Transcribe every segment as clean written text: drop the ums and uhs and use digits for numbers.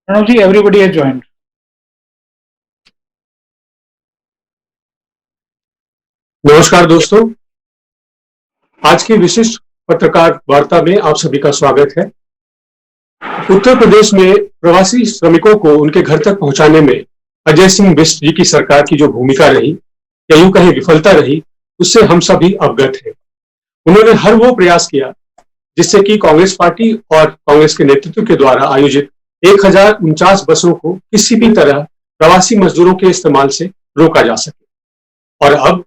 Pranav ji, everybody has joined. नमस्कार दोस्तों, आज की विशिष्ट पत्रकार वार्ता में आप सभी का स्वागत है। उत्तर प्रदेश में प्रवासी श्रमिकों को उनके घर तक पहुंचाने में अजय सिंह बिष्ट जी की सरकार की जो भूमिका रही या यूं कहीं विफलता रही, उससे हम सभी अवगत हैं। उन्होंने हर वो प्रयास किया जिससे कि कांग्रेस पार्टी और कांग्रेस के नेतृत्व के द्वारा आयोजित 1049 बसों को किसी भी तरह प्रवासी मजदूरों के इस्तेमाल से रोका जा सके। और अब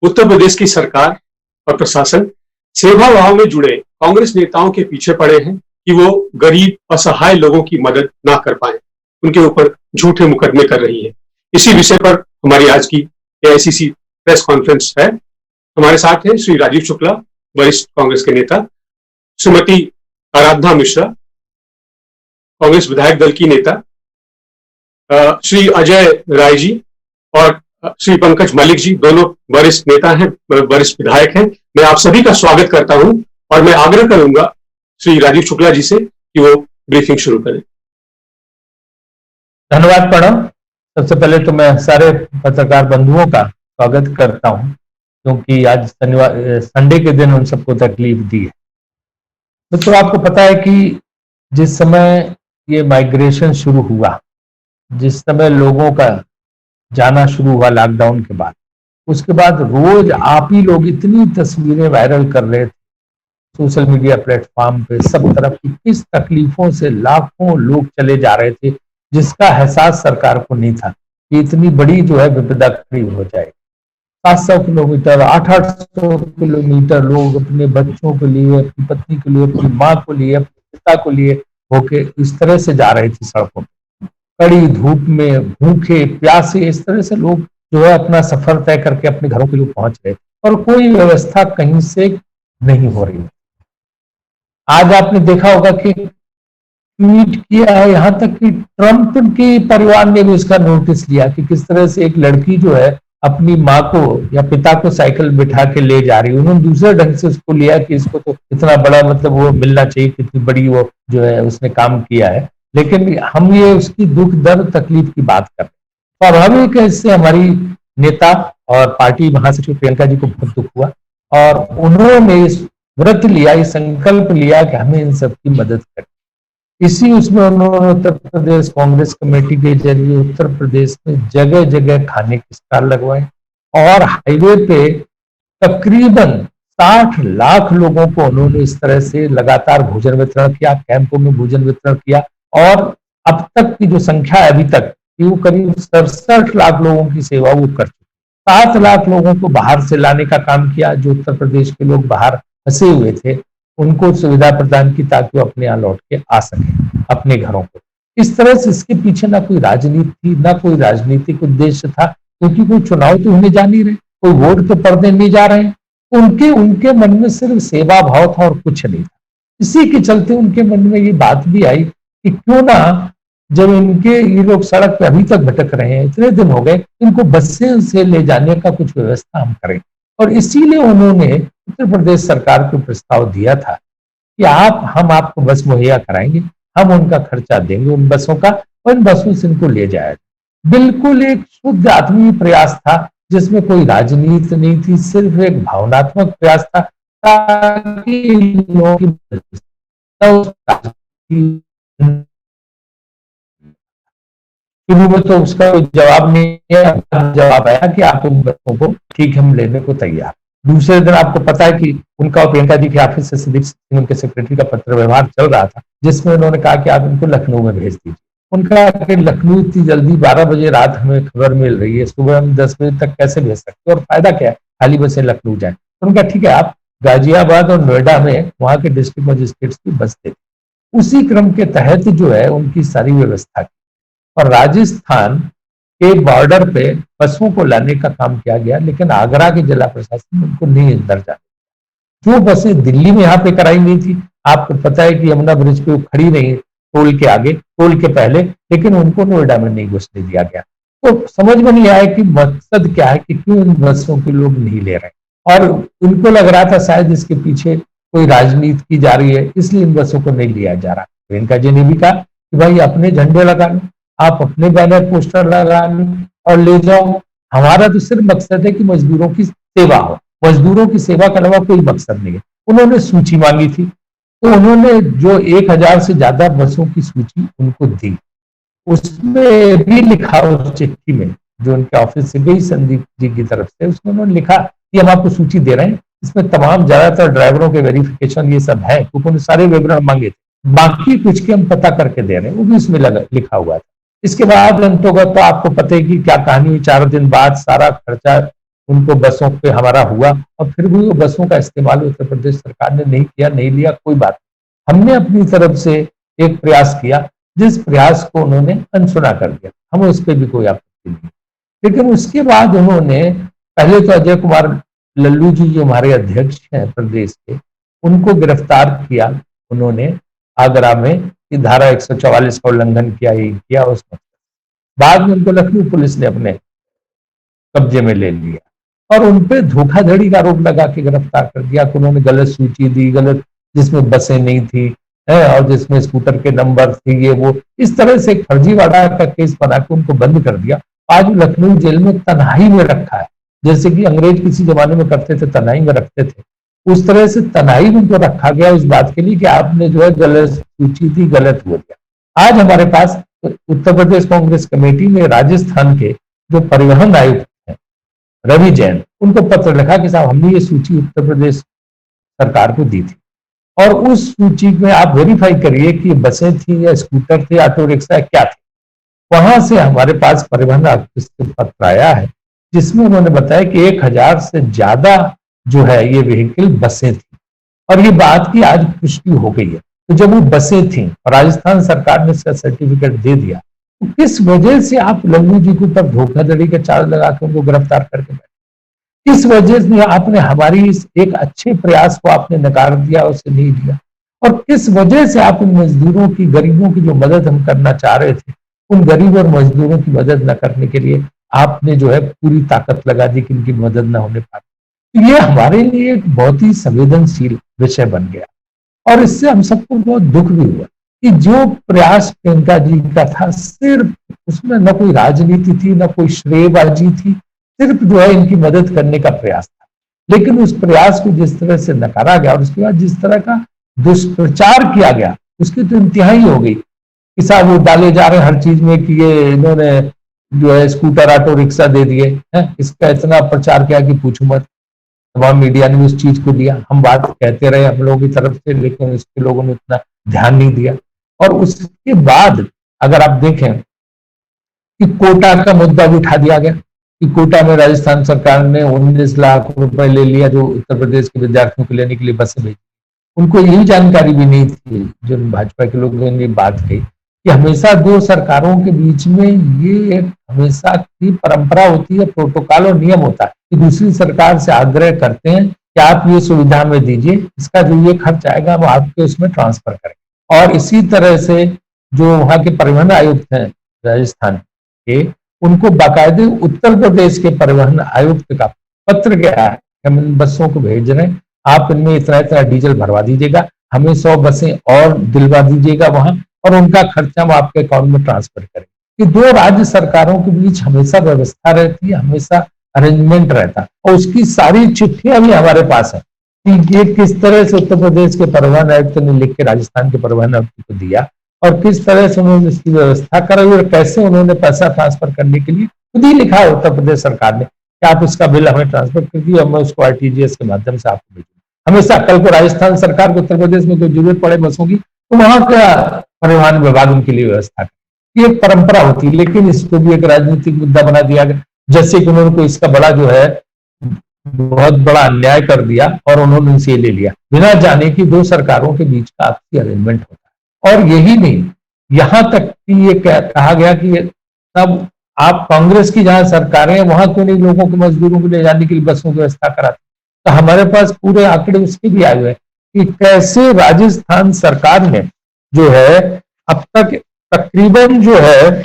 उत्तर प्रदेश की सरकार और प्रशासन सेवा भाव में जुड़े कांग्रेस नेताओं के पीछे पड़े हैं कि वो गरीब असहाय लोगों की मदद ना कर पाए, उनके ऊपर झूठे मुकदमे कर रही है। इसी विषय पर हमारी आज की एआईसीसी प्रेस कॉन्फ्रेंस है। हमारे साथ हैं श्री राजीव शुक्ला, वरिष्ठ कांग्रेस के नेता, श्रीमती आराधना मिश्रा, कांग्रेस विधायक दल की नेता, श्री अजय राय जी और श्री पंकज मलिक जी, दोनों वरिष्ठ नेता हैं, वरिष्ठ विधायक हैं। मैं आप सभी का स्वागत करता हूं और मैं आग्रह करूंगा श्री राजीव शुक्ला जी से कि वो ब्रीफिंग शुरू करें। धन्यवाद प्रणव। सबसे पहले तो मैं सारे पत्रकार बंधुओं का स्वागत करता हूं, क्योंकि आज संडे के दिन उन सबको तकलीफ दी है। मित्रों, आपको पता है कि जिस समय ये माइग्रेशन शुरू हुआ, जिस समय लोगों का जाना शुरू हुआ लॉकडाउन के बाद, उसके बाद रोज आप ही लोग इतनी तस्वीरें वायरल कर रहे थे सोशल मीडिया प्लेटफॉर्म पे, सब तरफ की किस तकलीफों से लाखों लोग चले जा रहे थे, जिसका एहसास सरकार को नहीं था कि इतनी बड़ी जो है विपदा करीब हो जाएगी। 700 किलोमीटर 800 किलोमीटर लोग अपने बच्चों के लिए, अपनी पत्नी के लिए, अपनी माँ को लिए, अपने पिता को लिए होके इस तरह से जा रहे थे सड़कों पर, कड़ी धूप में, भूखे प्यासे, इस तरह से लोग जो है अपना सफर तय करके अपने घरों के लिए पहुंच रहे और कोई व्यवस्था कहीं से नहीं हो रही। आज आपने देखा होगा कि ट्वीट किया है, यहां तक कि ट्रंप के परिवार ने भी इसका नोटिस लिया कि किस तरह से एक लड़की जो है अपनी माँ को या पिता को साइकिल बिठा के ले जा रही है। उन्होंने दूसरे ढंग से उसको लिया कि इसको तो इतना बड़ा मतलब वो मिलना चाहिए, कितनी बड़ी वो जो है उसने काम किया है। लेकिन हम ये उसकी दुख दर्द तकलीफ की बात कर रहे हैं। स्वाभाविक है, इससे हमारी नेता और पार्टी महासचिव प्रियंका जी को बहुत दुख हुआ और उन्होंने इस व्रत लिया, इस संकल्प लिया कि हमें इन सबकी मदद करें। इसी उसमें उन्होंने उत्तर प्रदेश कांग्रेस कमेटी के जरिए उत्तर प्रदेश में जगह जगह खाने के स्टॉल लगवाए और हाईवे पे तकरीबन 60 लाख लोगों को उन्होंने इस तरह से लगातार भोजन वितरण किया, कैंपों में भोजन वितरण किया और अब तक की जो संख्या है अभी तक वो करीब 67 लाख लोगों की सेवा वो कर चुके। 7 लाख लोगों को बाहर से लाने का काम किया, जो उत्तर प्रदेश के लोग बाहर फंसे हुए थे उनको सुविधा प्रदान की ताकि वो अपने यहाँ लौट के आ सके अपने घरों को। इस तरह से इसके पीछे ना कोई राजनीति थी, ना कोई राजनीतिक उद्देश्य था, क्योंकि कोई चुनाव तो होने जा नहीं रहे, कोई वोट तो पड़ने नहीं जा रहे हैं। उनके मन में सिर्फ सेवा भाव था और कुछ नहीं था। इसी के चलते उनके मन में ये बात भी आई कि क्यों ना जब इनके ये लोग सड़क पे अभी तक भटक रहे हैं, इतने दिन हो गए, इनको बसें से ले जाने का कुछ व्यवस्था हम करें। और इसीलिए उन्होंने उत्तर प्रदेश सरकार को प्रस्ताव दिया था कि हम आपको बस मुहैया कराएंगे, हम उनका खर्चा देंगे उन बसों का और इन बसों से इनको ले जाएगा। बिल्कुल एक शुद्ध आत्मीय प्रयास था जिसमें कोई राजनीति नहीं थी, सिर्फ एक भावनात्मक प्रयास था ताकि लोगों की शुरू में तो उसका कोई जवाब नहीं है, जवाब आया कि आप उन बच्चों को ठीक हम लेने को तैयार। दूसरे दिन आपको पता है कि उनका और प्रियंका जी के ऑफिस से सिविक उनके सेक्रेटरी का पत्र व्यवहार चल रहा था, जिसमें उन्होंने कहा कि आप इनको लखनऊ में भेज दीजिए। उनका कि लखनऊ इतनी जल्दी 12 बजे रात हमें खबर मिल रही है, सुबह हम 10 बजे तक कैसे भेज सकते हैं और फायदा क्या है, खाली बसें लखनऊ जाए। तो उनका ठीक है, आप गाजियाबाद और नोएडा में वहां के डिस्ट्रिक्ट मजिस्ट्रेट्स की बस देते। उसी क्रम के तहत जो है उनकी सारी व्यवस्था की और राजस्थान के बॉर्डर पे बसों को लाने का काम किया गया, लेकिन आगरा के जिला प्रशासन ने उनको नहीं अंदर जाने। जो बसें दिल्ली में यहाँ पे कराई नहीं थी, आपको पता है कि यमुना ब्रिज पे खड़ी नहीं टोल के आगे, टोल के पहले, लेकिन उनको नोएडा में नहीं घुसने दिया गया। तो समझ में नहीं आया कि मकसद क्या है कि क्यों इन बसों के लोग नहीं ले रहे। और उनको लग रहा था शायद इसके पीछे कोई राजनीति की जा रही है, इसलिए इन बसों को नहीं लिया जा रहा। प्रियंका जी ने भी कहा कि भाई अपने झंडे लगा लो, आप अपने बैनर पोस्टर लगा लो और ले जाओ, हमारा तो सिर्फ मकसद है कि मजदूरों की सेवा हो, मजदूरों की सेवा के अलावा कोई मकसद नहीं है। उन्होंने सूची मांगी थी, तो उन्होंने जो 1000 से ज्यादा बसों की सूची उनको दी, उसमें भी लिखा उस चिट्ठी में जो उनके ऑफिस से गई संदीप जी की तरफ से, उसमें उन्होंने लिखा कि हम आपको सूची दे रहे हैं, इसमें तमाम ज्यादातर ड्राइवरों के वेरिफिकेशन ये सब है, क्योंकि उन्होंने सारे विवरण मांगे थे, बाकी कुछ के हम पता करके दे रहे हैं, वो भी इसमें लिखा हुआ था। इसके बाद अंतोगत तो आपको पता है कि क्या कहानी हुई, 4 दिन बाद सारा खर्चा उनको बसों पे हमारा हुआ, और फिर भी वो बसों का इस्तेमाल उत्तर प्रदेश सरकार ने नहीं किया, नहीं लिया, कोई बात नहीं। हमने अपनी तरफ से एक प्रयास किया, जिस प्रयास को उन्होंने अनसुना कर दिया, हमें उस पर भी कोई आपत्ति नहीं। लेकिन उसके बाद उन्होंने पहले तो अजय कुमार लल्लू जी जो हमारे अध्यक्ष हैं प्रदेश के, उनको गिरफ्तार किया उन्होंने आगरा में कि धारा 144 का उल्लंघन किया, ही किया उसमें। बाद में उनको लखनऊ पुलिस ने अपने कब्जे में ले लिया और उनपे धोखाधड़ी का आरोप लगा के गिरफ्तार कर दिया कि उन्होंने गलत सूची दी, गलत, जिसमें बसें नहीं थी और जिसमें स्कूटर के नंबर थे, ये वो, इस तरह से एक फर्जीवाड़ा का केस बना के उनको बंद कर दिया। आज लखनऊ जेल में तन्हाई में रखा है, जैसे कि अंग्रेज किसी जमाने में करते थे, तन्हाई में रखते थे, उस तरह से तन्हाई में उनको रखा गया इस बात के लिए कि आपने जो है गलत सूची थी, गलत हो गया। आज हमारे पास उत्तर प्रदेश कांग्रेस कमेटी में राजस्थान के जो परिवहन आयुक्त हैं रवि जैन, उनको पत्र लिखा कि साहब हमने ये सूची उत्तर प्रदेश सरकार को दी थी और उस सूची में आप वेरीफाई करिए कि बसें थी या स्कूटर थे, ऑटो रिक्शा क्या थे। वहां से हमारे पास परिवहन आयुक्त से पत्र आया है जिसमें उन्होंने बताया कि 1000 से ज्यादा जो है ये व्हीकल बसें थी, और ये बात की आज पुष्टि हो गई है। तो जब वो बसें थी और राजस्थान सरकार ने इसका सर्टिफिकेट दे दिया, तो किस वजह से आप लल्लू जी के ऊपर धोखाधड़ी का चार्ज लगा के उनको गिरफ्तार करके बैठे? किस वजह से आपने हमारी इस एक अच्छे प्रयास को आपने नकार दिया, उसे नहीं दिया? और किस वजह से आप उन मजदूरों की, गरीबों की जो मदद हम करना चाह रहे थे, उन गरीब और मजदूरों की मदद न करने के लिए आपने जो है पूरी ताकत लगा दी कि इनकी मदद न होने पाती? तो ये हमारे लिए एक बहुत ही संवेदनशील विषय बन गया और इससे हम सबको बहुत दुख भी हुआ कि जो प्रयास प्रियंका जी का था, सिर्फ उसमें न कोई राजनीति थी, न कोई श्रेयबाजी थी, सिर्फ जो है इनकी मदद करने का प्रयास था। लेकिन उस प्रयास को जिस तरह से नकारा गया और उसके बाद जिस तरह का दुष्प्रचार किया गया, उसकी तो इंतहाई हो गई कि साहब वो डाले जा रहे हैं हर चीज में कि ये इन्होंने जो है स्कूटर, ऑटो रिक्शा दे दिए हैं, इसका इतना प्रचार किया कि पूछो मत। तमाम मीडिया ने उस चीज को दिया, हम बात कहते रहे हम लोगों की तरफ से, लेकिन उसके लोगों ने उतना ध्यान नहीं दिया। और उसके बाद अगर आप देखें कि कोटा का मुद्दा भी उठा दिया गया कि कोटा में राजस्थान सरकार ने 19 लाख रुपए ले लिया जो उत्तर प्रदेश के विद्यार्थियों को लेने के लिए बसें भेजी। उनको यही जानकारी भी नहीं थी, जो भाजपा के लोगों ने बात कही कि हमेशा दो सरकारों के बीच में ये एक हमेशा की परंपरा होती है, प्रोटोकॉल और नियम होता है कि दूसरी सरकार से आग्रह करते हैं कि आप ये सुविधा में दीजिए, इसका जो ये खर्च आएगा वो आपके उसमें ट्रांसफर करें। और इसी तरह से जो वहां के परिवहन आयुक्त हैं राजस्थान के, उनको बाकायदे उत्तर प्रदेश के परिवहन आयुक्त का पत्र गया है, हम इन बसों को भेज रहे हैं, आप इनमें इतना इतना डीजल भरवा दीजिएगा, हमें 100 बसें और दिलवा दीजिएगा वहां, और उनका खर्चा हम आपके अकाउंट में ट्रांसफर करें। कि दो राज्य सरकारों के बीच हमेशा व्यवस्था रहती है, हमेशा अरेंजमेंट रहता है, और उसकी सारी चिट्ठियां भी हमारे पास है कि ये किस तरह से उत्तर प्रदेश के परिवहन आयुक्त ने लिख के राजस्थान के परिवहन आयुक्त को दिया और किस तरह से उन्होंने इसकी व्यवस्था कराई और कैसे उन्होंने पैसा ट्रांसफर करने के लिए खुद ही लिखा है उत्तर प्रदेश सरकार ने कि आप इसका बिल हमें ट्रांसफर कर दिए, मैं उसको आरटीजीएस के माध्यम से आपको भेजूंगा। हमेशा कल को राजस्थान सरकार को उत्तर प्रदेश में कोई जरूरत पड़े बसों की, तो वहां का परिवहन विभाग उनके लिए व्यवस्था करे। ये एक परंपरा होती है, लेकिन इसको भी एक राजनीतिक मुद्दा बना दिया गया, जैसे कि उन्होंने को इसका बड़ा जो है बहुत बड़ा अन्याय कर दिया और उन्होंने उनसे ले लिया बिना जाने कि दो सरकारों के बीच का आपसी अरेंजमेंट होता है। और यही नहीं, यहां तक कि ये कहा गया कि तब आप कांग्रेस की जहां सरकारें हैं वहां क्यों नहीं लोगों को, मजदूरों को ले जाने के लिए बसों की व्यवस्था कराती? तो हमारे पास पूरे आंकड़े उसके भी आए हुए हैं कि कैसे राजस्थान सरकार ने जो है अब तक तकरीबन जो है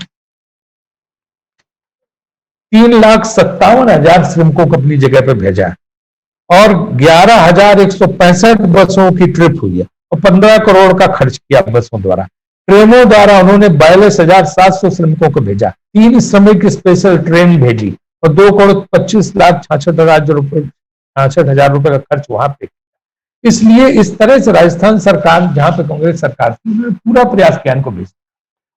3,57,000 श्रमिकों को अपनी जगह पर भेजा है और 11,165 बसों की ट्रिप हुई है और 15 करोड़ का खर्च किया बसों द्वारा। ट्रेनों द्वारा उन्होंने 42,700 श्रमिकों को भेजा, 3 श्रमिक स्पेशल ट्रेन भेजी और 2,65,66,000 रुपए का खर्च वहां पे। इसलिए इस तरह से राजस्थान सरकार, जहां पे कांग्रेस सरकार थी, उन्होंने पूरा प्रयास किया इनको भेजना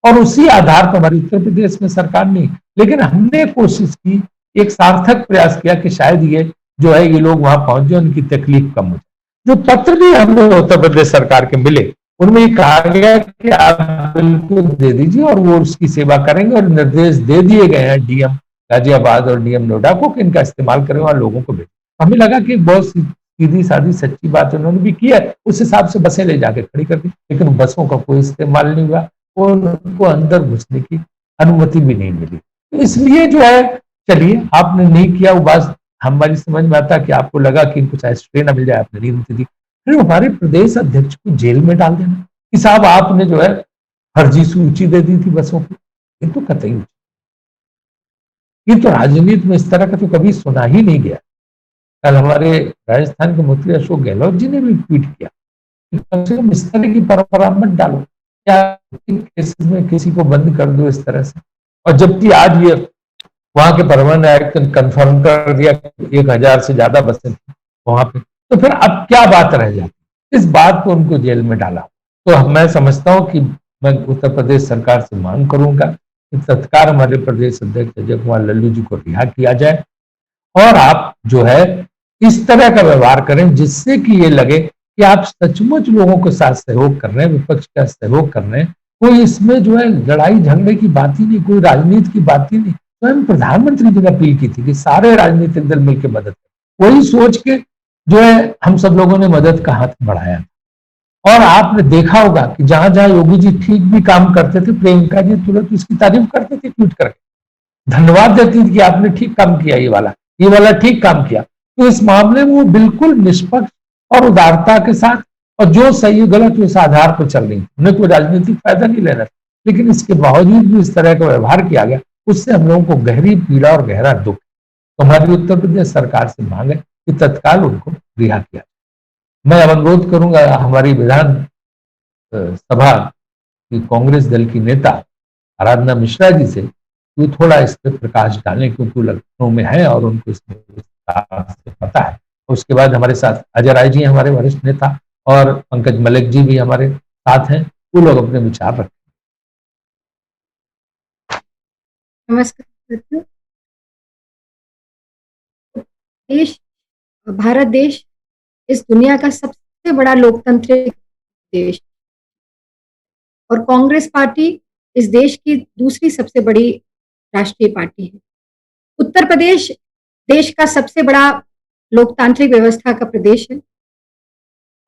और उसी आधार पर हमारी उत्तर प्रदेश में सरकार नहीं, लेकिन हमने कोशिश की, एक सार्थक प्रयास किया कि शायद ये जो है ये लोग वहां पहुंच जाए, उनकी तकलीफ कम हो जाए। जो पत्र भी हमें उत्तर प्रदेश सरकार के मिले उनमें ये कहा गया कि आप बिल्कुल दे दीजिए और वो उसकी सेवा करेंगे और निर्देश दे दिए गए हैं डीएम गाजियाबाद और डीएम नोएडा को कि इनका इस्तेमाल करें और लोगों को भेजें। हमें लगा कि बहुत सीधी सादी सच्ची बात उन्होंने भी की है, उस हिसाब से बसें ले जाके खड़ी कर दी, लेकिन बसों का कोई इस्तेमाल नहीं हुआ, उनको अंदर घुसने की अनुमति भी नहीं मिली। इसलिए जो है, चलिए आपने नहीं किया, वो बात हमारी समझ में आता कि आपको लगा कि इनको चाहे स्टे ना मिल जाए, आपने नहीं अनुमति दी, फिर हमारे प्रदेश अध्यक्ष को जेल में डाल देना कि साहब आपने जो है फर्जी सूची दे दी थी बसों की, ये तो कतई उचित, ये तो राजनीति में इस तरह का तो कभी सुना ही नहीं गया। कल हमारे राजस्थान के मुख्यमंत्री अशोक गहलोत जी ने भी ट्वीट किया कि कम से कम इस तरह की परंपरा मत डालो, क्या केसेस में किसी को बंद कर दो इस तरह से। और जबकि आज ये वहां के परिवहन आयुक्त ने कंफर्म कर दिया 1,000 से ज्यादा बसें थी वहां पे, तो फिर अब क्या बात रह जाती, इस बात को उनको जेल में डाला। तो मैं समझता हूं कि मैं उत्तर प्रदेश सरकार से मांग करूंगा कि तत्काल हमारे प्रदेश अध्यक्ष अजय कुमार लल्लू जी को रिहा किया जाए और आप जो है इस तरह का व्यवहार करें जिससे कि ये लगे कि आप सचमुच लोगों के साथ सहयोग कर रहे हैं, विपक्ष का सहयोग कर रहे हैं। कोई इसमें जो है लड़ाई झगड़े की बात ही नहीं, कोई राजनीति की बात ही नहीं। स्वयं प्रधानमंत्री जी ने अपील की थी कि सारे राजनीतिक दल मिलकर मदद करें, वही सोच के जो है हम सब लोगों ने मदद का हाथ बढ़ाया। और आपने देखा होगा कि जहां जहां योगी जी ठीक भी काम करते थे, प्रियंका जी तुरंत उसकी तारीफ करते थे, ट्वीट करके धन्यवाद देती थी कि आपने ठीक काम किया, ये वाला ठीक काम किया। तो इस मामले में वो बिल्कुल निष्पक्ष और उदारता के साथ, और जो सही गलत उस आधार पर चल रही थी, उन्हें कोई राजनीतिक फायदा नहीं लेना था, लेकिन इसके बावजूद भी इस तरह का व्यवहार किया गया, उससे हम लोगों को गहरी पीड़ा और गहरा दुख। तो हमारी उत्तर प्रदेश सरकार से मांग है कि तत्काल उनको रिहा किया जाए। मैं अनुरोध करूंगा हमारी विधान सभा की कांग्रेस दल की नेता आराधना मिश्रा जी से कि वो थोड़ा इस पर प्रकाश डालें, क्योंकि वो लखनऊ में है और उनको इसमें विस्तार से पता है। उसके बाद हमारे साथ अजय राय जी हमारे वरिष्ठ नेता और पंकज मलिक जी भी हमारे साथ हैं, वो लोग अपने विचार रखें। नमस्कार। भारत देश इस दुनिया का सबसे बड़ा लोकतांत्रिक देश और कांग्रेस पार्टी इस देश की दूसरी सबसे बड़ी राष्ट्रीय पार्टी है। उत्तर प्रदेश देश का सबसे बड़ा लोकतांत्रिक व्यवस्था का प्रदेश है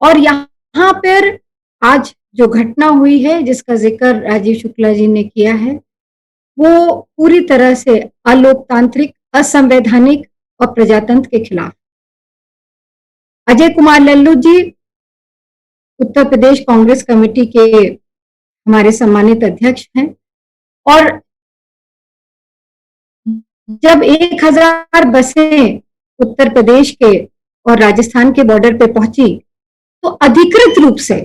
और यहाँ पर आज जो घटना हुई है जिसका जिक्र राजीव शुक्ला जी ने किया है, वो पूरी तरह से अलोकतांत्रिक, असंवैधानिक और प्रजातंत्र के खिलाफ। अजय कुमार लल्लू जी उत्तर प्रदेश कांग्रेस कमेटी के हमारे सम्मानित अध्यक्ष हैं और जब 1,000 बसें उत्तर प्रदेश के और राजस्थान के बॉर्डर पे पहुंची तो अधिकृत रूप से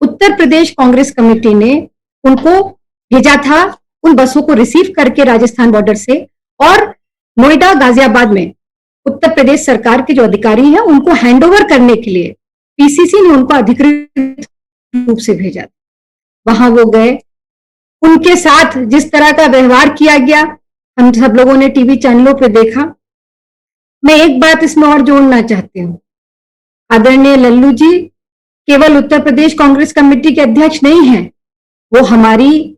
उत्तर प्रदेश कांग्रेस कमेटी ने उनको भेजा था, उन बसों को रिसीव करके राजस्थान बॉर्डर से, और नोएडा गाजियाबाद में उत्तर प्रदेश सरकार के जो अधिकारी हैं उनको हैंडओवर करने के लिए पीसीसी ने उनको अधिकृत रूप से भेजा। वहां वो गए, उनके साथ जिस तरह का व्यवहार किया गया हम सब लोगों ने टीवी चैनलों पर देखा। मैं एक बात इसमें और जोड़ना चाहती हूँ, आदरणीय लल्लू जी केवल उत्तर प्रदेश कांग्रेस कमेटी के अध्यक्ष नहीं हैं, वो हमारी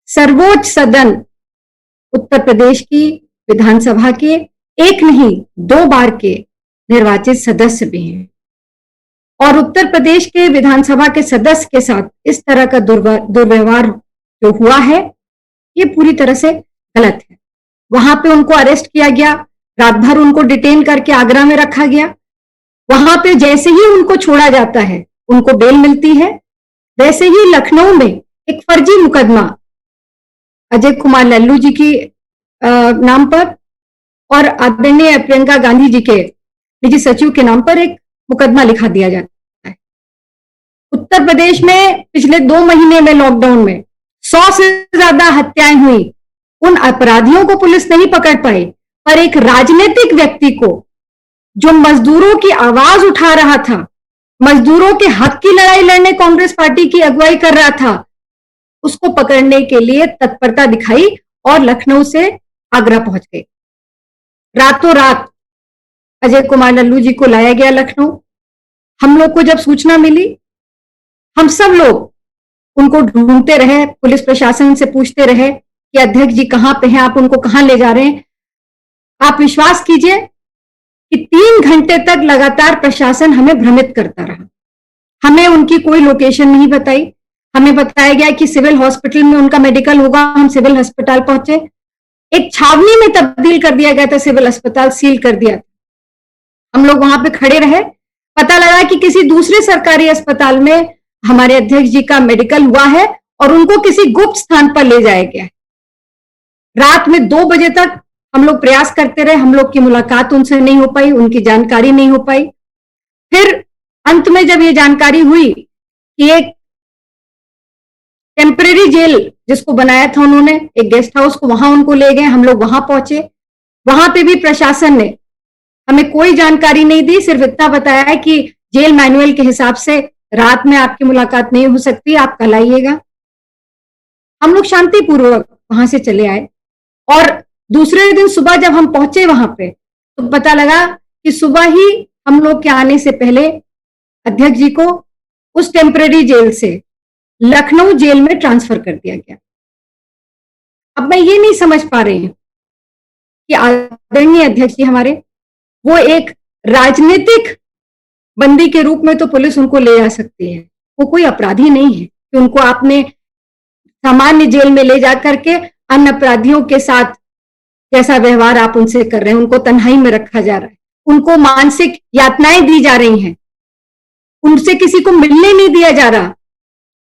सर्वोच्च सदन उत्तर प्रदेश की विधानसभा के एक नहीं 2 बार के निर्वाचित सदस्य भी हैं और उत्तर प्रदेश के विधानसभा के सदस्य के साथ इस तरह का दुर्व्यवहार जो हुआ है ये पूरी तरह से गलत है। वहां पे उनको अरेस्ट किया गया, रात भर उनको डिटेन करके आगरा में रखा गया। वहां पे जैसे ही उनको छोड़ा जाता है उनको बेल मिलती है, वैसे ही लखनऊ में एक फर्जी मुकदमा अजय कुमार लल्लू जी की नाम पर और आदरणीय प्रियंका गांधी जी के निजी सचिव के नाम पर एक मुकदमा लिखा दिया जाता है। उत्तर प्रदेश में पिछले 2 महीने में लॉकडाउन में 100 से ज्यादा हत्याएं हुई। उन अपराधियों को पुलिस नहीं पकड़ पाई, पर एक राजनीतिक व्यक्ति को जो मजदूरों की आवाज उठा रहा था, मजदूरों के हक की लड़ाई लड़ने कांग्रेस पार्टी की अगुवाई कर रहा था, उसको पकड़ने के लिए तत्परता दिखाई और लखनऊ से आगरा पहुंच गए। रातों रात अजय कुमार लल्लू जी को लाया गया लखनऊ। हम लोग को जब सूचना मिली, हम सब लोग उनको ढूंढते रहे, पुलिस प्रशासन से पूछते रहे कि अध्यक्ष जी कहां पे हैं, आप उनको कहां ले जा रहे हैं। आप विश्वास कीजिए कि 3 घंटे तक लगातार प्रशासन हमें भ्रमित करता रहा। हमें उनकी कोई लोकेशन नहीं बताई। हमें बताया गया कि सिविल हॉस्पिटल में उनका मेडिकल होगा। हम सिविल अस्पताल पहुंचे, एक छावनी में तब्दील कर दिया गया था, सिविल अस्पताल सील कर दिया था। हम लोग वहां पे खड़े रहे, पता लगा कि किसी दूसरे सरकारी अस्पताल में हमारे अध्यक्ष जी का मेडिकल हुआ है और उनको किसी गुप्त स्थान पर ले जाया गया है। रात में 2 बजे तक हम लोग प्रयास करते रहे, हम लोग की मुलाकात उनसे नहीं हो पाई, उनकी जानकारी नहीं हो पाई। फिर अंत में जब ये जानकारी हुई कि एक टेम्परेरी जेल जिसको बनाया था उन्होंने, एक गेस्ट हाउस को, वहां उनको ले गए। हम लोग वहां पहुंचे, वहां पे भी प्रशासन ने हमें कोई जानकारी नहीं दी, सिर्फ इतना बताया है कि जेल मैनुअल के हिसाब से रात में आपकी मुलाकात नहीं हो सकती, आप कल आइएगा। हम लोग शांतिपूर्वक वहां से चले आए और दूसरे दिन सुबह जब हम पहुंचे वहां पे तो पता लगा कि सुबह ही हम लोग के आने से पहले अध्यक्ष जी को उस टेम्परेरी जेल से लखनऊ जेल में ट्रांसफर कर दिया गया। अब मैं ये नहीं समझ पा रही हूं कि आदरणीय अध्यक्ष जी हमारे, वो एक राजनीतिक बंदी के रूप में तो पुलिस उनको ले जा सकती है, वो कोई अपराधी नहीं है कि उनको आपने सामान्य जेल में ले जा करके अन्य अपराधियों के साथ जैसा व्यवहार आप उनसे कर रहे हैं, उनको तन्हाई में रखा जा रहा है, उनको मानसिक यातनाएं दी जा रही हैं, उनसे किसी को मिलने नहीं दिया जा रहा।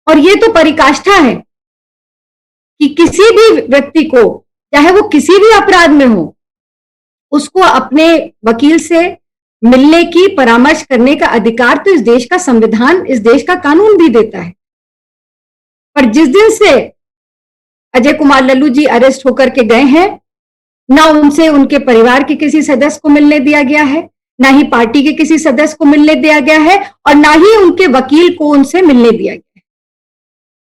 और ये तो पराकाष्ठा है कि किसी भी व्यक्ति को, चाहे वो किसी भी अपराध में हो, उसको अपने वकील से मिलने की, परामर्श करने का अधिकार तो इस देश का संविधान, इस देश का कानून भी देता है। पर जिस दिन से अजय कुमार लल्लू जी अरेस्ट होकर के गए हैं, ना उनसे उनके परिवार के किसी सदस्य को मिलने दिया गया है, ना ही पार्टी के किसी सदस्य को मिलने दिया गया है, और ना ही उनके वकील को उनसे मिलने दिया गया है।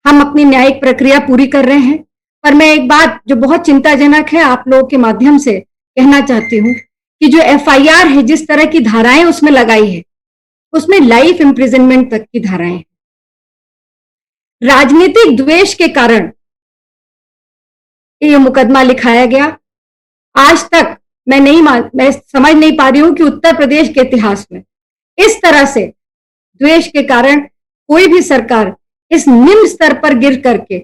हम अपनी न्यायिक प्रक्रिया पूरी कर रहे हैं, पर मैं एक बात जो बहुत चिंताजनक है आप लोगों के माध्यम से कहना चाहती हूं कि जो FIR है, जिस तरह की धाराएं उसमें लगाई है, उसमें लाइफ इंप्रिजनमेंट तक की धाराएं हैं। राजनीतिक द्वेष के कारण ये मुकदमा लिखाया गया। आज तक मैं समझ नहीं पा रही हूं कि उत्तर प्रदेश के इतिहास में इस तरह से द्वेष के कारण कोई भी सरकार इस निम्न स्तर पर गिर करके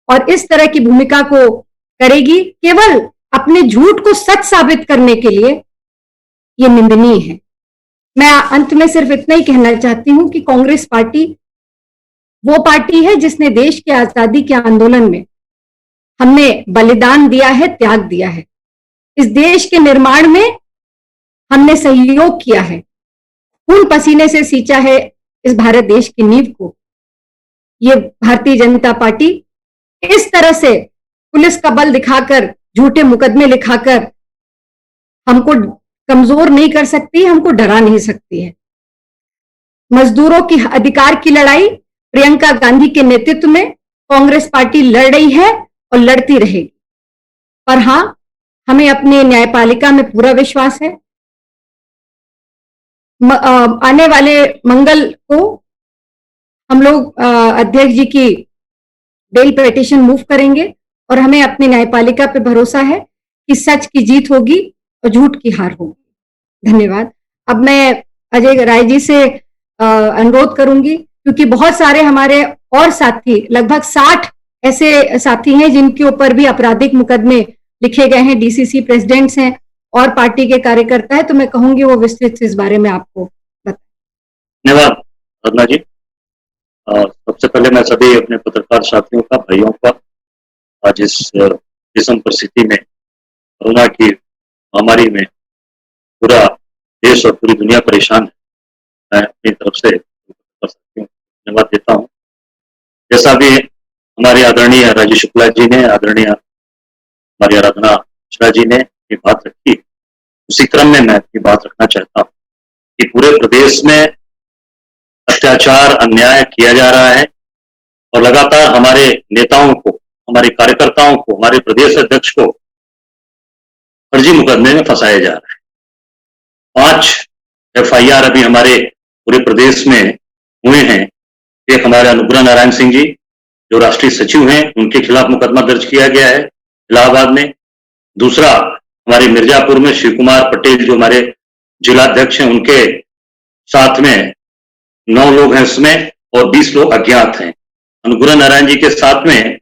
और इस तरह की भूमिका को करेगी केवल अपने झूठ को सच साबित करने के लिए। ये निंदनीय है। मैं अंत में सिर्फ इतना ही कहना चाहती हूं कि कांग्रेस पार्टी वो पार्टी है जिसने देश की आजादी के आंदोलन में हमने बलिदान दिया है, त्याग दिया है। इस देश के निर्माण में हमने सहयोग किया है, खून पसीने से सींचा है इस भारत देश की नींव को। ये भारतीय जनता पार्टी इस तरह से पुलिस का बल दिखाकर, झूठे मुकदमे लिखाकर हमको कमजोर नहीं कर सकती, हमको डरा नहीं सकती है। मजदूरों की अधिकार की लड़ाई प्रियंका गांधी के नेतृत्व में कांग्रेस पार्टी लड़ रही है और लड़ती रहेगी। पर हां, हमें अपने न्यायपालिका में पूरा विश्वास है। आने वाले मंगल को हम लोग अध्यक्ष जी की बेल पिटीशन मूव करेंगे और हमें अपनी न्यायपालिका पे भरोसा है कि सच की जीत होगी और झूठ की हार होगी। धन्यवाद। अब मैं अजय राय जी से अनुरोध करूंगी, क्योंकि बहुत सारे हमारे और साथी, लगभग 60 ऐसे साथी हैं जिनके ऊपर भी आपराधिक मुकदमे लिखे गए हैं, DCC प्रेसिडेंट्स हैं और पार्टी के कार्यकर्ता है, तो मैं कहूंगी वो विस्तृत इस बारे में आपको बताएं। धन्यवाद रत्ना जी। सबसे पहले मैं सभी अपने पत्रकार साथियों का, भाइयों का आज इस विषम परिस्थिति में, कोरोना की महामारी में पूरा देश और पूरी दुनिया परेशान है। मैं अपनी तरफ से धन्यवाद देता हूँ। जैसा भी हमारे आदरणीय राजीव शुक्ला जी ने, आदरणीय हमारी आराधना मिश्रा जी ने अपनी बात रखी, उसी क्रम में मैं अपनी बात रखना चाहता हूँ कि पूरे प्रदेश में अत्याचार, अन्याय किया जा रहा है और लगातार हमारे नेताओं को, हमारे कार्यकर्ताओं को, हमारे प्रदेश अध्यक्ष को फर्जी मुकदमे में फंसाया जा रहा है। 5 FIR अभी हमारे पूरे प्रदेश में हुए हैं। एक हमारे अनुग्रह नारायण सिंह जी जो राष्ट्रीय सचिव हैं, उनके खिलाफ मुकदमा दर्ज किया गया है इलाहाबाद में। दूसरा हमारे मिर्जापुर में शिव कुमार पटेल जो हमारे जिलाध्यक्ष हैं, उनके साथ में 9 लोग हैं इसमें और 20 लोग अज्ञात हैं। अनुग्रह नारायण जी के साथ में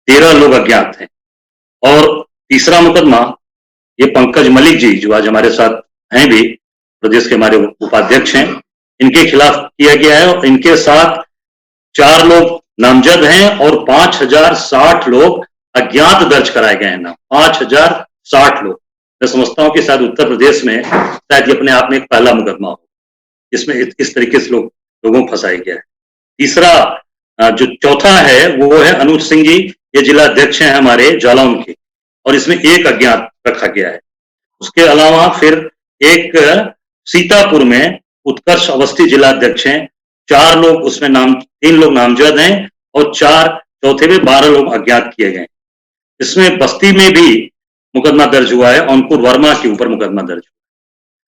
13 लोग अज्ञात हैं। और तीसरा मुकदमा ये पंकज मलिक जी जो आज हमारे साथ हैं भी, प्रदेश के हमारे उपाध्यक्ष हैं, इनके खिलाफ किया गया है और इनके साथ 4 लोग नामजद हैं और 5060 लोग अज्ञात दर्ज कराए गए हैं नाम। 5060 लोग। मैं समझता हूं कि शायद उत्तर प्रदेश में शायद ये अपने आप में एक पहला मुकदमा हो, इसमें इस तरीके से लोगों को फंसाया गया है। तीसरा जो चौथा है वो है अनुज सिंह जी, ये जिला अध्यक्ष हैं हमारे जालौन के, और इसमें एक अज्ञात रखा गया है। उसके अलावा फिर एक सीतापुर में उत्कर्ष अवस्थी जिला अध्यक्ष हैं, 4 लोग उसमें 3 लोग नामजद हैं और चौथे में 12 लोग अज्ञात किए गए। इसमें बस्ती में भी मुकदमा दर्ज हुआ है, अंकुर वर्मा के ऊपर मुकदमा दर्ज हुआ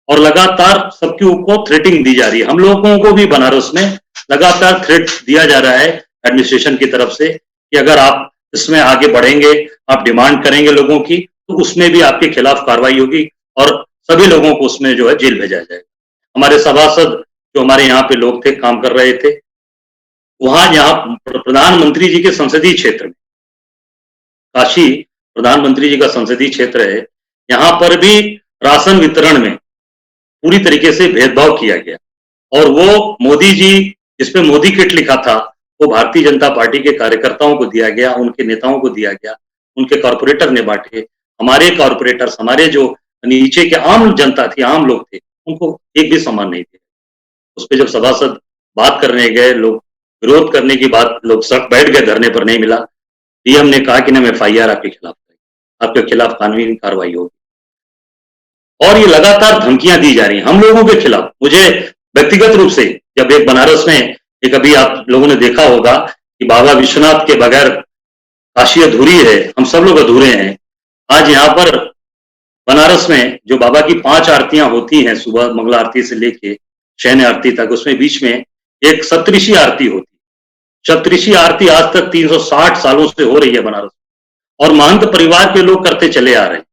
और लगातार सबके ऊपर थ्रेटिंग दी जा रही है। हम लोगों को भी बनारस में लगातार थ्रेट दिया जा रहा है एडमिनिस्ट्रेशन की तरफ से कि अगर आप इसमें आगे बढ़ेंगे, आप डिमांड करेंगे लोगों की, तो उसमें भी आपके खिलाफ कार्रवाई होगी और सभी लोगों को उसमें जो है जेल भेजा जाएगा। हमारे सभासद जो हमारे यहाँ पे लोग थे, काम कर रहे थे, यहाँ प्रधानमंत्री जी के संसदीय क्षेत्र में, काशी प्रधानमंत्री जी का संसदीय क्षेत्र है, यहाँ पर भी राशन वितरण में पूरी तरीके से भेदभाव किया गया और वो मोदी जी, जिसपे मोदी किट लिखा था, वो भारतीय जनता पार्टी के कार्यकर्ताओं को दिया गया, उनके नेताओं को दिया गया, उनके कॉर्पोरेटर ने बांटे। हमारे कॉर्पोरेटर्स, हमारे जो नीचे के आम जनता थी, आम लोग थे, उनको एक भी सम्मान नहीं दिया। उस पर जब सभासद बात करने गए, लोग विरोध करने की बात, लोग सड़क बैठ गए, धरने पर नहीं मिला। पीएम ने कहा कि ना FIR आपके खिलाफ करेंगे, आपके खिलाफ कानूनी कार्रवाई होगी। और ये लगातार धमकियां दी जा रही हैं हम लोगों के खिलाफ। मुझे व्यक्तिगत रूप से जब एक बनारस में एक अभी आप लोगों ने देखा होगा कि बाबा विश्वनाथ के बगैर काशी अधूरी है, हम सब लोग अधूरे हैं। आज यहाँ पर बनारस में जो बाबा की 5 आरतियां होती हैं, सुबह मंगला आरती से लेके शयन आरती तक, उसमें बीच में एक सप्तऋषि आरती होती है। सप्तऋषि आरती आज तक 360 सालों से हो रही है बनारस और महंत परिवार के लोग करते चले आ रहे हैं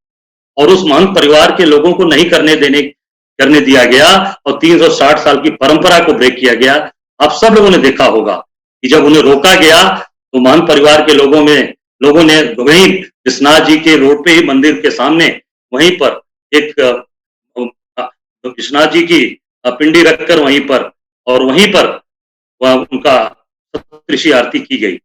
और उस महंत परिवार के लोगों को नहीं करने दिया गया और 360 साल की परंपरा को ब्रेक किया गया। आप सब लोगों ने देखा होगा कि जब उन्हें रोका गया तो महंत परिवार के लोगों ने वहीं विश्वनाथ जी के रोड पे ही मंदिर के सामने वहीं पर एक विश्वनाथ जी की पिंडी रखकर वहीं पर और वहीं पर उनका सप्तऋषि आरती की गई,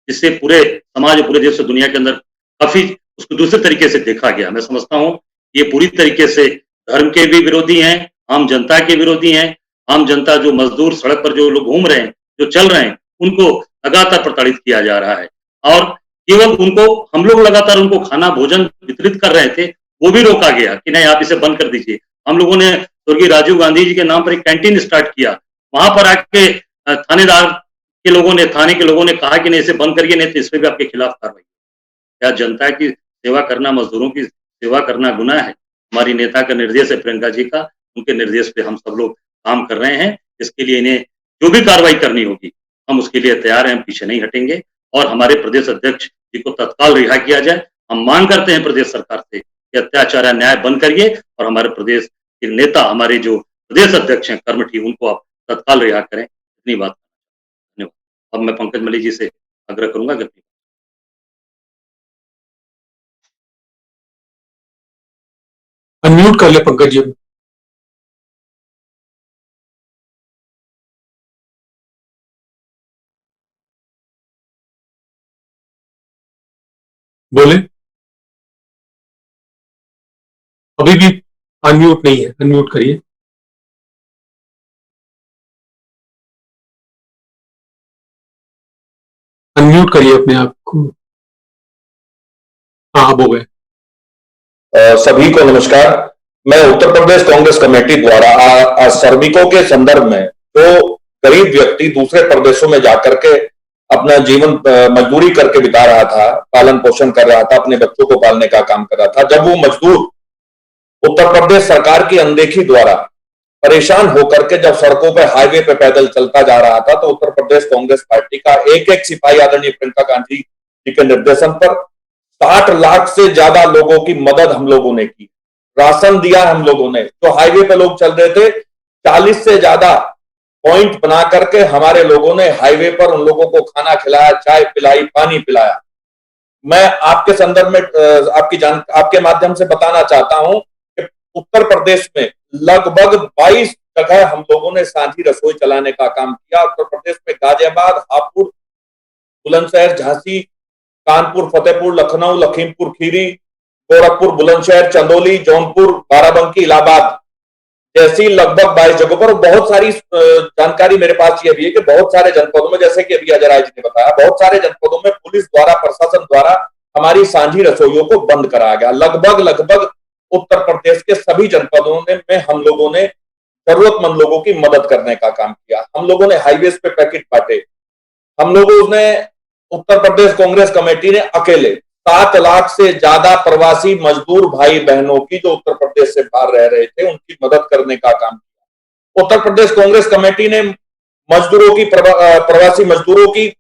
जिससे पूरे समाज, पूरे देश, दुनिया के अंदर काफी उसको दूसरे तरीके से देखा गया। मैं समझता हूं ये पूरी तरीके से धर्म के भी विरोधी हैं, आम जनता के विरोधी हैं। आम जनता, जो मजदूर सड़क पर जो लोग घूम रहे हैं, जो चल रहे हैं, उनको लगातार प्रताड़ित किया जा रहा है और केवल उनको, हम लोग लगातार उनको खाना भोजन वितरित कर रहे थे, वो भी रोका गया कि नहीं, आप इसे बंद कर दीजिए। हम लोगों ने स्वर्गीय राजीव गांधी जी के नाम पर एक कैंटीन स्टार्ट किया, वहां पर आके थाने के लोगों ने कहा कि नहीं, इसे बंद करिए, नहीं तो इसमें भी आपके खिलाफ कार्रवाई। क्या जनता की सेवा करना, मजदूरों की सेवा करना गुनाह है? हमारी नेता का निर्देश है, प्रियंका जी का, उनके निर्देश पे हम सब लोग काम कर रहे हैं। इसके लिए इन्हें जो भी कार्रवाई करनी होगी हम उसके लिए तैयार हैं, हम पीछे नहीं हटेंगे और हमारे प्रदेश अध्यक्ष जी को तत्काल रिहा किया जाए। हम मांग करते हैं प्रदेश सरकार से कि अत्याचार या न्याय बंद करिए और हमारे प्रदेश के नेता, हमारे जो प्रदेश अध्यक्ष हैं कर्मठी, उनको आप तत्काल रिहा करें। इतनी बात। धन्यवाद। अब मैं पंकज मलिक जी से आग्रह करूंगा कि अनम्यूट कर ले पंकज जी। बोले, अभी भी अनम्यूट नहीं है, अनम्यूट करिए। म्यूट करिए अपने आप को। हाँ, अब हो गए। सभी को नमस्कार। मैं उत्तर प्रदेश कांग्रेस कमेटी द्वारा श्रमिकों के संदर्भ में जो गरीब व्यक्ति दूसरे प्रदेशों में जाकर के अपना जीवन मजदूरी करके बिता रहा था, पालन पोषण कर रहा था, अपने बच्चों को पालने का काम कर रहा था, जब वो मजदूर उत्तर प्रदेश सरकार की अनदेखी द्वारा परेशान होकर के जब सड़कों पे हाईवे पे पैदल चलता जा रहा था, तो उत्तर प्रदेश कांग्रेस पार्टी का एक एक सिपाही आदरणीय प्रियंका गांधी जी के निर्देशन पर 60 लाख से ज्यादा लोगों की मदद हम लोगों ने की, राशन दिया हम लोगों ने। जो हाईवे पे लोग चल रहे थे, 40 से ज्यादा पॉइंट बना करके हमारे लोगों ने हाईवे पर उन लोगों को खाना खिलाया, चाय पिलाई, पानी पिलाया। मैं आपके संदर्भ में आपके माध्यम से बताना चाहता हूं कि उत्तर प्रदेश में लगभग 22 जगह हम लोगों ने साझी रसोई चलाने का काम किया। उत्तर प्रदेश में गाजियाबाद, हापुड़, बुलंदशहर, झांसी, कानपुर, फतेहपुर, लखनऊ, लखीमपुर खीरी, गोरखपुर, बुलंदशहर, चंदौली, जौनपुर, बाराबंकी, इलाहाबाद जैसी लगभग 22 जगहों पर। बहुत सारी जानकारी मेरे पास ये भी है कि बहुत सारे जनपदों में, जैसे कि अभी अजय राय जी ने बताया, बहुत सारे जनपदों में पुलिस द्वारा, प्रशासन द्वारा हमारी साझी रसोइयों को बंद कराया गया। लगभग उत्तर प्रदेश के सभी जनपदों में हम लोगों ने जरूरतमंद लोगों की मदद करने का काम किया। हम लोगों ने हाईवेज पे पैकेट बांटे। हम लोगों ने, उत्तर प्रदेश कांग्रेस कमेटी ने अकेले 7 लाख से ज्यादा प्रवासी मजदूर भाई बहनों की, जो उत्तर प्रदेश से बाहर रह रहे थे, उनकी मदद करने का काम किया। उत्तर प्रदेश कांग्रेस कमेटी ने मजदूरों की, प्रवासी मजदूरों की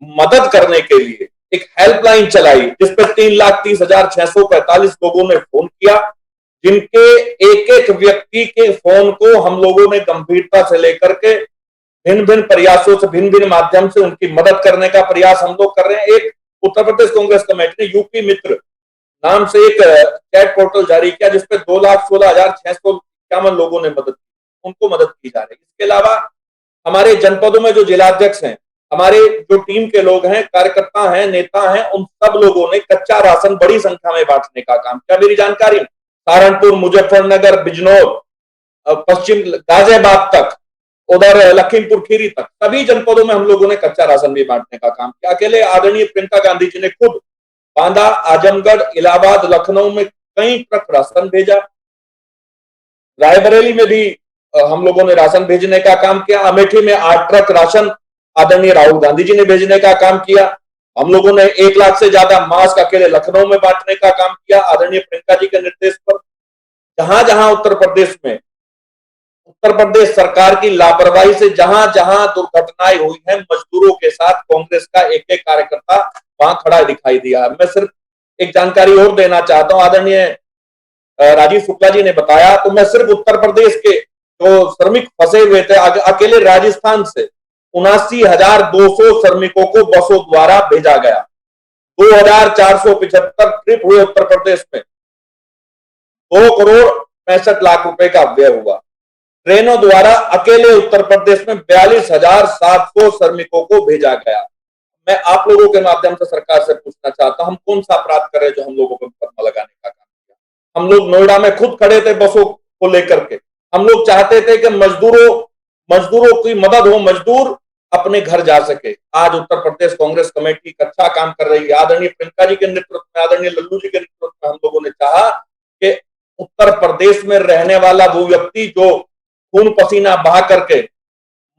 मदद करने के लिए एक हेल्पलाइन चलाई, जिसपे 3,30,645 लोगों ने फोन किया, जिनके एक एक व्यक्ति के फोन को हम लोगों ने गंभीरता से लेकर के भिन्न भिन्न प्रयासों से, भिन्न भिन्न माध्यम से उनकी मदद करने का प्रयास हम लोग कर रहे हैं। एक उत्तर प्रदेश कांग्रेस कमेटी ने यूपी मित्र नाम से एक चैट पोर्टल जारी किया, जिसपे 2,16,651 लोगों ने मदद की, उनको मदद की जा रही है। इसके अलावा हमारे जनपदों में जो जिलाध्यक्ष हैं, हमारे जो टीम के लोग हैं, कार्यकर्ता हैं, नेता हैं, उन सब लोगों ने कच्चा राशन बड़ी संख्या में बांटने का काम किया। मेरी जानकारी में सहारनपुर, मुजफ्फरनगर, बिजनौर, पश्चिम गाजियाबाद तक, उधर लखीमपुर खीरी तक, सभी जनपदों में हम लोगों ने कच्चा राशन भी बांटने का काम किया। अकेले आदरणीय प्रियंका गांधी जी ने खुद बांदा, आजमगढ़, इलाहाबाद, लखनऊ में कई ट्रक राशन भेजा। रायबरेली में भी हम लोगों ने राशन भेजने का काम किया। अमेठी में 8 ट्रक राशन आदरणीय राहुल गांधी जी ने भेजने का काम किया। हम लोगों ने 1 लाख से ज्यादा मास्क अकेले लखनऊ में बांटने का काम किया आदरणीय प्रियंका जी के निर्देश पर। जहां जहां उत्तर प्रदेश में, उत्तर प्रदेश सरकार की लापरवाही से जहां जहां दुर्घटनाएं हुई हैं, मजदूरों के साथ कांग्रेस का एक एक कार्यकर्ता वहां खड़ा दिखाई दिया। मैं सिर्फ एक जानकारी और देना चाहता हूं, आदरणीय राजीव शुक्ला जी ने बताया, तो मैं सिर्फ उत्तर प्रदेश के जो श्रमिक फंसे हुए थे, अकेले राजस्थान से 79,200 श्रमिकों को बसों द्वारा भेजा गया। 2,475 ट्रिप हुए उत्तर प्रदेश में, 2,65,00,000 रुपए का व्यय हुआ। ट्रेनों द्वारा अकेले उत्तर प्रदेश में 42,700 श्रमिकों को भेजा गया। मैं आप लोगों के माध्यम से सरकार से पूछना चाहता हूं, हम कौन सा अपराध कर रहे जो हम लोगों को मुकदमा लगाने का काम किया? हम लोग नोएडा में खुद खड़े थे बसों को लेकर के। हम लोग चाहते थे कि मजदूरों की मदद हो, मजदूर अपने घर जा सके। आज उत्तर प्रदेश कांग्रेस कमेटी अच्छा काम कर रही है। आदरणीय प्रियंका जी के नेतृत्व में, आदरणीय लल्लू जी के नेतृत्व में हम लोगों ने चाहा कि उत्तर प्रदेश में रहने वाला वो व्यक्ति जो खून पसीना बहा करके,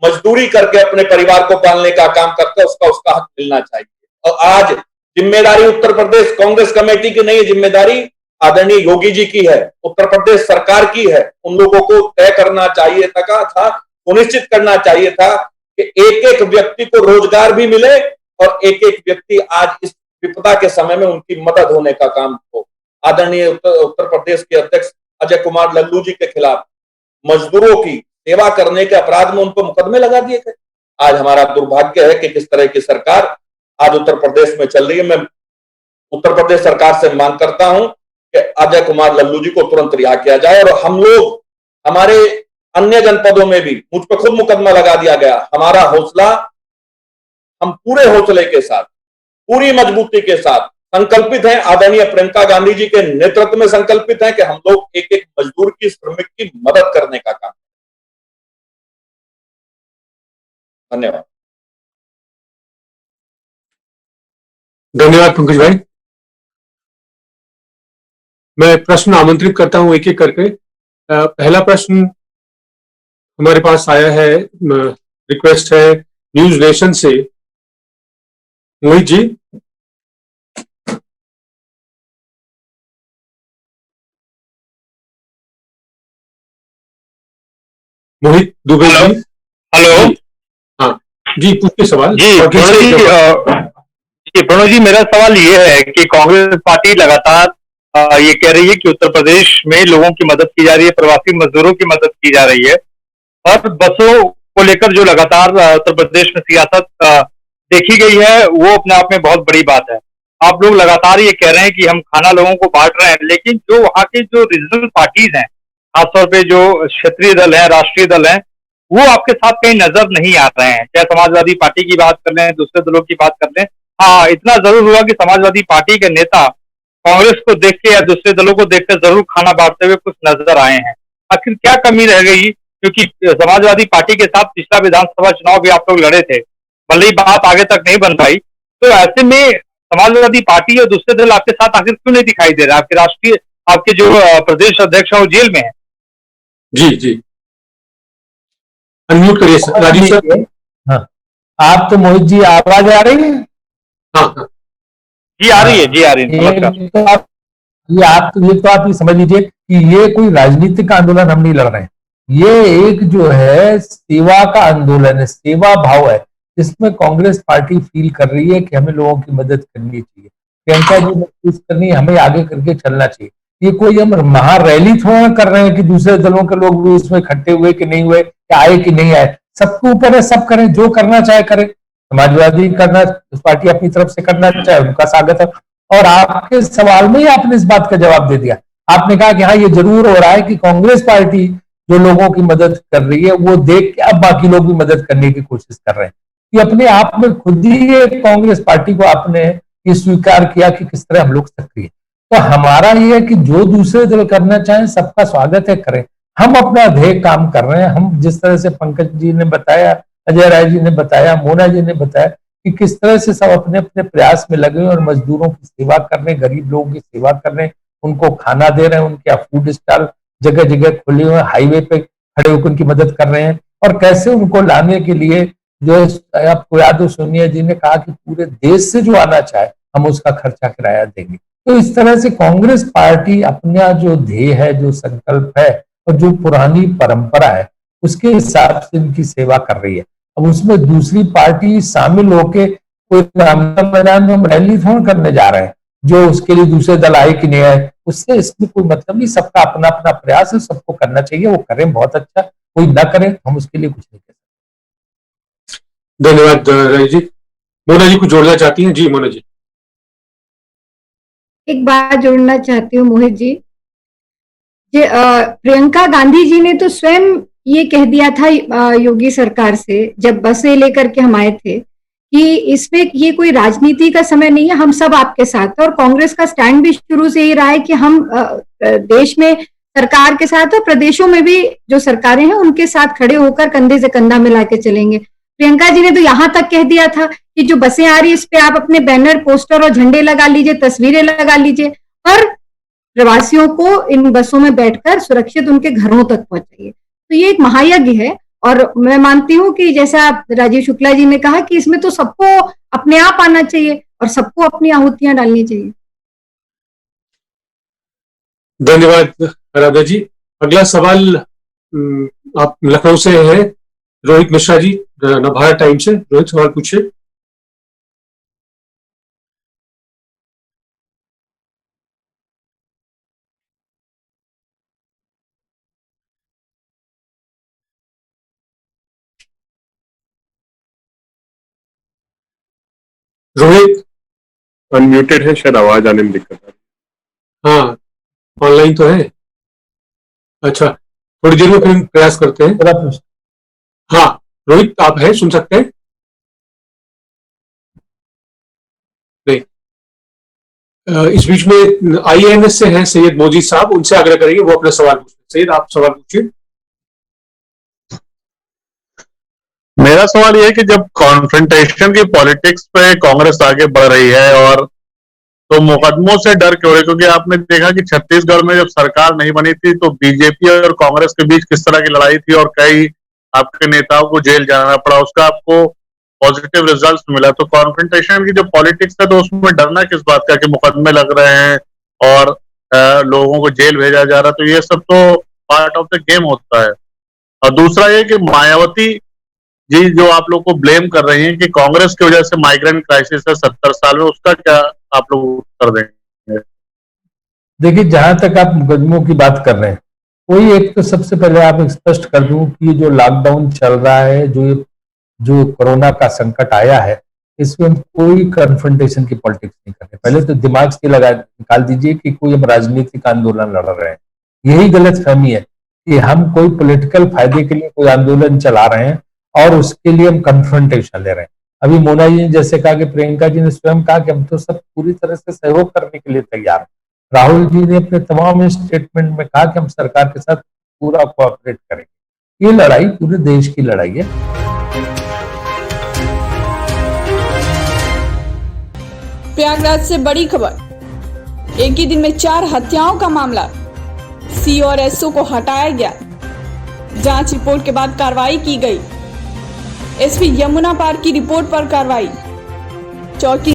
मजदूरी करके अपने परिवार को पालने का काम करता है, उसका हक मिलना चाहिए। और आज जिम्मेदारी उत्तर प्रदेश कांग्रेस कमेटी की नहीं है, जिम्मेदारी आदरणीय योगी जी की है, उत्तर प्रदेश सरकार की है। उन लोगों को तय करना चाहिए था, सुनिश्चित करना चाहिए था कि एक एक व्यक्ति को रोजगार भी मिले और एक एक व्यक्ति आज इस विपदा के समय में उनकी मदद होने का काम हो। आदरणीय उत्तर प्रदेश के अध्यक्ष अजय कुमार लल्लू जी के खिलाफ मजदूरों की सेवा करने के अपराध में उनको मुकदमे लगा दिए गए। आज हमारा दुर्भाग्य है कि किस तरह की सरकार आज उत्तर प्रदेश में चल रही है। मैं उत्तर प्रदेश सरकार से मांग करता हूं कि अजय कुमार लल्लू जी को तुरंत रिहा किया जाए और हम लोग, हमारे अन्य जनपदों में भी मुझ पर खुद मुकदमा लगा दिया गया। हमारा हौसला, हम पूरे हौसले के साथ, पूरी मजबूती के साथ संकल्पित हैं, आदरणीय प्रियंका गांधी जी के नेतृत्व में संकल्पित हैं कि हम लोग एक एक मजदूर की, श्रमिक की मदद करने का काम। धन्यवाद। धन्यवाद पंकज भाई। मैं प्रश्न आमंत्रित करता हूं एक एक करके। पहला प्रश्न हमारे पास आया है, रिक्वेस्ट है न्यूज नेशन से। मोहित जी। मोहित दुबे जी। हेलो। हाँ जी, पूछिए सवाल। जी और प्रणव जी, प्रणव जी, मेरा सवाल ये है कि कांग्रेस पार्टी लगातार ये कह रही है कि उत्तर प्रदेश में लोगों की मदद की जा रही है, प्रवासी मजदूरों की मदद की जा रही है, और बसों को लेकर जो लगातार उत्तर प्रदेश में सियासत देखी गई है वो अपने आप में बहुत बड़ी बात है। आप लोग लगातार ये कह रहे हैं कि हम खाना लोगों को बांट रहे हैं, लेकिन जो वहाँ के जो रीजनल पार्टीज हैं, खासतौर पे जो क्षेत्रीय दल है, राष्ट्रीय दल है, वो आपके साथ कहीं नजर नहीं आ रहे हैं। चाहे समाजवादी पार्टी की बात कर लें, दूसरे दलों की बात कर लें, हाँ इतना जरूर हुआ कि समाजवादी पार्टी के नेता कांग्रेस को देख के या दूसरे दलों को देखकर जरूर खाना बांटते हुए कुछ नजर आए हैं। आखिर क्या कमी रह गई? क्योंकि समाजवादी पार्टी के साथ पिछला विधानसभा चुनाव भी आप लोग लड़े थे, भले ही बात आगे तक नहीं बन पाई, तो ऐसे में समाजवादी पार्टी और दूसरे दल आपके साथ आखिर क्यों नहीं दिखाई दे रहा? आपके राष्ट्रीय, आपके जो प्रदेश अध्यक्ष है वो जेल में है। जी जी, अनम्यूट करिए सर, राजीव सर। हाँ, आप तो मोहित जी आवाज आ रही है? हाँ हाँ जी आ रही है, जी आ रही है, नमस्कार। ये तो आप ये समझ लीजिए कि ये कोई राजनीतिक आंदोलन हम नहीं लड़ रहे हैं। ये एक जो है सेवा का आंदोलन है, सेवा भाव है, जिसमें कांग्रेस पार्टी फील कर रही है कि हमें लोगों की मदद करनी चाहिए, प्रियंका जी महसूस करनी है, हमें आगे करके चलना चाहिए। ये कोई हम महारैली थोड़ा कर रहे हैं कि दूसरे दलों के लोग भी इसमें इकट्ठे हुए कि नहीं हुए, क्या आए कि नहीं आए, सबके ऊपर है, सब करें, जो करना चाहे करें। समाजवादी करना, पार्टी अपनी तरफ से करना चाहे, उनका स्वागत है। और आपके सवाल में ही आपने इस बात का जवाब दे दिया। आपने कहा कि हाँ ये जरूर हो रहा है कि कांग्रेस पार्टी जो लोगों की मदद कर रही है वो देख के अब बाकी लोग भी मदद करने की कोशिश कर रहे हैं। कि अपने आप में खुद ही एक कांग्रेस पार्टी को आपने ये स्वीकार किया कि किस तरह हम लोग सक्रिय। तो हमारा ये है कि जो दूसरे दल करना चाहें सबका स्वागत है, करें। हम अपना ध्येय काम कर रहे हैं। हम जिस तरह से पंकज जी ने बताया, अजय राय जी ने बताया, मोना जी ने बताया कि किस तरह से सब अपने अपने प्रयास में लगे और मजदूरों की सेवा कर रहे हैं, गरीब लोगों की सेवा कर रहे हैं, उनको खाना दे रहे हैं, उनके फूड स्टॉल जगह जगह खुले हुए, हाईवे पे खड़े होकर उनकी मदद कर रहे हैं। और कैसे उनको लाने के लिए जो आपको याद हो, सोनिया जी ने कहा कि पूरे देश से जो आना चाहे हम उसका खर्चा किराया देंगे। तो इस तरह से कांग्रेस पार्टी अपना जो ध्येय है, जो संकल्प है और जो पुरानी परंपरा है उसके हिसाब से इनकी सेवा कर रही है। अब उसमें दूसरी पार्टी शामिल होके कोई मैदान में हम रैली थोड़ा करने जा रहे हैं, जो उसके लिए दूसरे दल आए कि नहीं आए उससे इसमें कोई मतलब नहीं। सबका अपना अपना प्रयास है, सबको करना चाहिए, वो करें बहुत अच्छा, कोई ना करें हम उसके लिए कुछ नहीं कर सकते। धन्यवाद राय जी। मोना जी कुछ जोड़ना चाहती हैं? जी मोना जी। एक बात जोड़ना चाहती हूँ मोहित जी। प्रियंका गांधी जी ने तो स्वयं ये कह दिया था योगी सरकार से जब बसें लेकर के हम आए थे कि इसमें ये कोई राजनीति का समय नहीं है, हम सब आपके साथ हैं। और कांग्रेस का स्टैंड भी शुरू से ये रहा है कि हम देश में सरकार के साथ और प्रदेशों में भी जो सरकारें हैं उनके साथ खड़े होकर कंधे से कंधा मिला के चलेंगे। प्रियंका जी ने तो यहाँ तक कह दिया था कि जो बसें आ रही है इस पे आप अपने बैनर, पोस्टर और झंडे लगा लीजिए, तस्वीरें लगा लीजिए और प्रवासियों को इन बसों में बैठकर सुरक्षित उनके घरों तक पहुंचाइए। तो ये एक महायज्ञ है और मैं मानती हूं कि जैसा राजीव शुक्ला जी ने कहा कि इसमें तो सबको अपने आप आना चाहिए और सबको अपनी आहुतियां डालनी चाहिए। धन्यवाद राधा जी। अगला सवाल आप लखनऊ से है, रोहित मिश्रा जी, नवभारत टाइम से। रोहित सवाल पूछिए। रोहित अनम्यूटेड है, शायद आवाज आने में दिक्कत आ रही है। हाँ ऑनलाइन तो है। अच्छा थोड़ी देर में फिर प्रयास करते हैं। हाँ रोहित आप है, सुन सकते हैं? नहीं। इस बीच में आईएनएस से हैं सैयद मोजी साहब, उनसे आग्रह करेंगे वो अपना सवाल पूछें। सैयद आप सवाल पूछिए। मेरा सवाल यह है कि जब कॉन्फ्रंटेशन की पॉलिटिक्स पे कांग्रेस आगे बढ़ रही है और तो मुकदमों से डर क्यों है? क्योंकि आपने देखा कि छत्तीसगढ़ में जब सरकार नहीं बनी थी तो बीजेपी और कांग्रेस के बीच किस तरह की लड़ाई थी और कई आपके नेताओं को जेल जाना पड़ा, उसका आपको पॉजिटिव रिजल्ट मिला। तो कॉन्फ्रंटेशन की जो पॉलिटिक्स है तो उसमें डरना किस बात का कि मुकदमे लग रहे हैं और लोगों को जेल भेजा जा रहा है? तो ये सब तो पार्ट ऑफ द गेम होता है। और दूसरा ये कि मायावती जी जो आप लोग को ब्लेम कर रही हैं कि कांग्रेस की वजह से माइग्रेंट क्राइसिस है 70 साल में, उसका क्या आप लोग उत्तर देंगे? देखिए, जहां तक आप मुकदमों की बात कर रहे हैं, कोई एक तो सबसे पहले आप स्पष्ट कर दूं कि जो लॉकडाउन चल रहा है, जो कोरोना का संकट आया है, इसमें हम कोई कन्फ्रंटेशन की पॉलिटिक्स नहीं कर रहे। पहले तो दिमाग से निकाल दीजिए कि कोई हम राजनीतिक आंदोलन लड़ रहे हैं। यही गलत फहमी है कि हम कोई पॉलिटिकल फायदे के लिए कोई आंदोलन चला रहे हैं और उसके लिए हम कन्फ्रंटेशन ले रहे हैं। अभी मोना जी ने जैसे कहा कि प्रियंका जी ने स्वयं कहा कि हम तो सब पूरी तरह से सहयोग करने के लिए तैयार हैं। राहुल जी ने अपने तमाम स्टेटमेंट में कहा कि हम सरकार के साथ पूरा कोऑपरेट करेंगे। ये लड़ाई पूरे देश की लड़ाई है। प्रयागराज से बड़ी खबर, एक ही दिन में 4 हत्याओं का मामला, सी और एसओ को हटाया गया। जांच रिपोर्ट के बाद कार्रवाई की गई। एसपी यमुना पार की रिपोर्ट पर कार्रवाई। चौकी